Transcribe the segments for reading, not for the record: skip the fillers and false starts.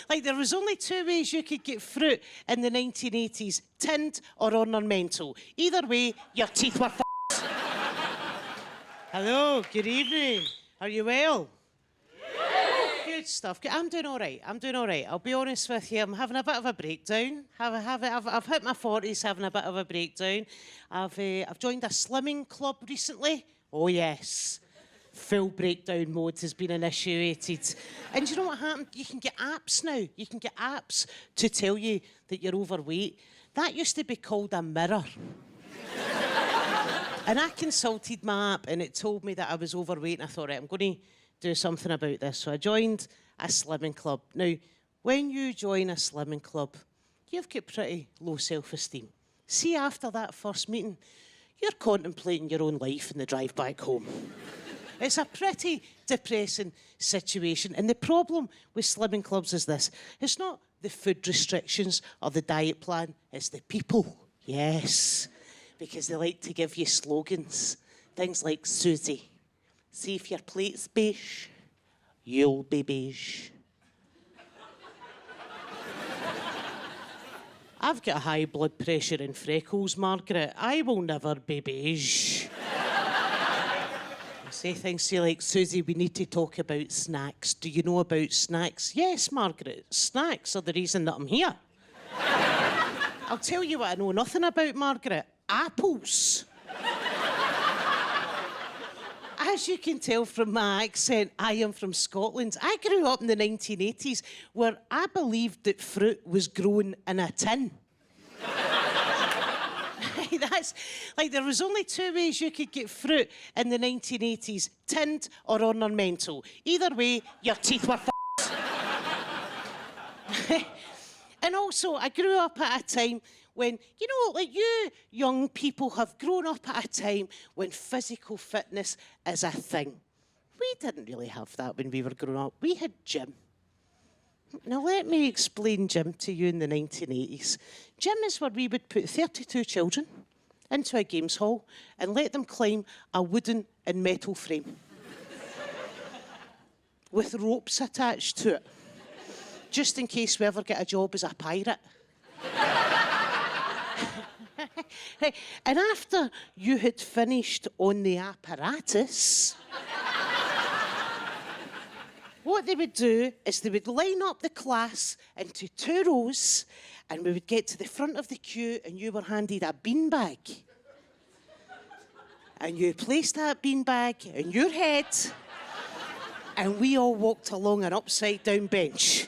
Like, there was only two ways you could get fruit in the 1980s, tinned or ornamental. Either way, your teeth were f***ed. Hello, good evening. Are you well? Good stuff. I'm doing all right. I'll be honest with you. I'm having a bit of a breakdown. I've hit my 40s, having a bit of a breakdown. I've joined a slimming club recently. Oh, yes. Full breakdown mode has been initiated. And you know what happened? You can get apps now. You can get apps to tell you that you're overweight. That used to be called a mirror. And I consulted my app and it told me that I was overweight, and I thought, right, I'm going to do something about this. So I joined a slimming club. Now, when you join a slimming club, you've got pretty low self-esteem. See, after that first meeting, you're contemplating your own life in the drive back home. It's a pretty depressing situation. And the problem with slimming clubs is this. It's not the food restrictions or the diet plan, it's the people. Yes. Because they like to give you slogans. Things like, Susie, see if your plate's beige, you'll be beige. I've got high blood pressure and freckles, Margaret. I will never be beige. I say things to you like, Susie, we need to talk about snacks. Do you know about snacks? Yes, Margaret, snacks are the reason that I'm here. I'll tell you what I know nothing about, Margaret. Apples. As you can tell from my accent, I am from Scotland. I grew up in the 1980s where I believed that fruit was grown in a tin. That's like, there was only two ways you could get fruit in the 1980s, tinned or ornamental. Either way, your teeth were f***ed. And also, I grew up at a time when, you know, like you young people have grown up at a time when physical fitness is a thing. We didn't really have that when we were growing up. We had gym. Now, let me explain gym to you in the 1980s. Gym is where we would put 32 children into a games hall and let them climb a wooden and metal frame with ropes attached to it, just in case we ever get a job as a pirate. And after you had finished on the apparatus, what they would do is they would line up the class into two rows, and we would get to the front of the queue and you were handed a beanbag. And you placed that beanbag on your head and we all walked along an upside-down bench.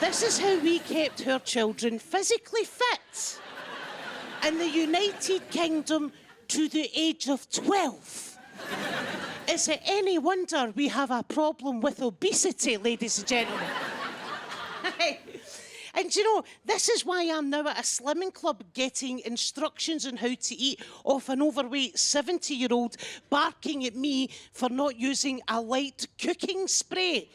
This is how we kept our children physically fit in the United Kingdom to the age of 12. Is it any wonder we have a problem with obesity, ladies and gentlemen? And you know, this is why I'm now at a slimming club getting instructions on how to eat off an overweight 70-year-old barking at me for not using a light cooking spray.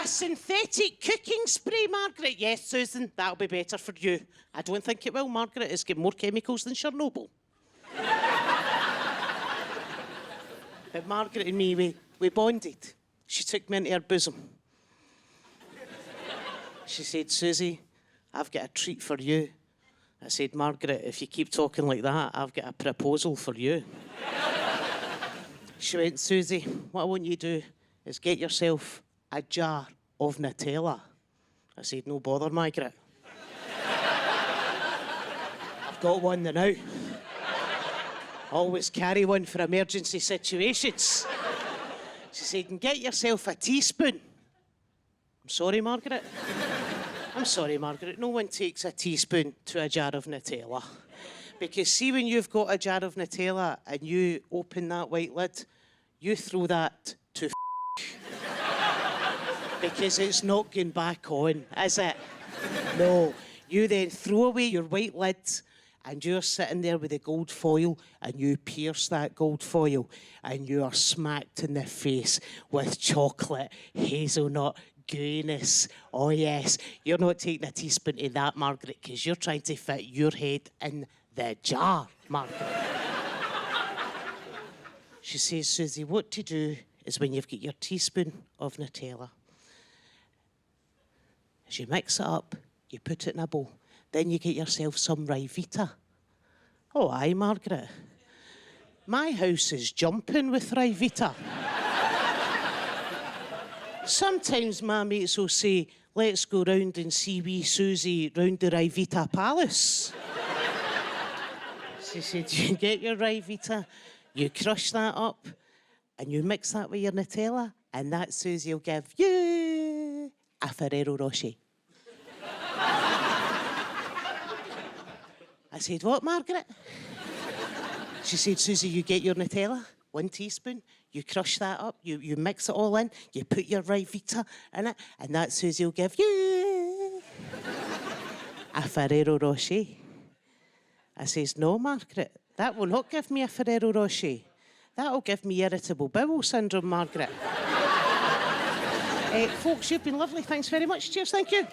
A synthetic cooking spray, Margaret? Yes, Susan, that'll be better for you. I don't think it will, Margaret. It's got more chemicals than Chernobyl. But Margaret and me, we bonded. She took me into her bosom. She said, Susie, I've got a treat for you. I said, Margaret, if you keep talking like that, I've got a proposal for you. She went, Susie, what I want you to do is get yourself a jar of Nutella. I said, no bother, Margaret. I've got one now. Always carry one for emergency situations. She said, and get yourself a teaspoon. I'm sorry, Margaret. I'm sorry, Margaret. No one takes a teaspoon to a jar of Nutella. Because see, when you've got a jar of Nutella and you open that white lid, you throw that to because it's not going back on, is it? No. You then throw away your white lid and you're sitting there with the gold foil and you pierce that gold foil and you are smacked in the face with chocolate, hazelnut, gooiness. Oh, yes. You're not taking a teaspoon of that, Margaret, because you're trying to fit your head in the jar, Margaret. She says, Susie, what to do is when you've got your teaspoon of Nutella, As you mix it up, you put it in a bowl. Then you get yourself some Ryvita. Oh, aye, Margaret. My house is jumping with Ryvita. Sometimes my mates will say, let's go round and see wee Susie round the Ryvita Palace. She said, you get your Ryvita, you crush that up, and you mix that with your Nutella, and that Susie will give you a Ferrero Rocher. I said, what, Margaret? She said, Susie, you get your Nutella, 1 teaspoon, you crush that up, you mix it all in, you put your Ryvita in it, and that Susie will give you a Ferrero Rocher. I says, no, Margaret, that will not give me a Ferrero Rocher. That'll give me irritable bowel syndrome, Margaret. Folks, you've been lovely. Thanks very much. Cheers, thank you.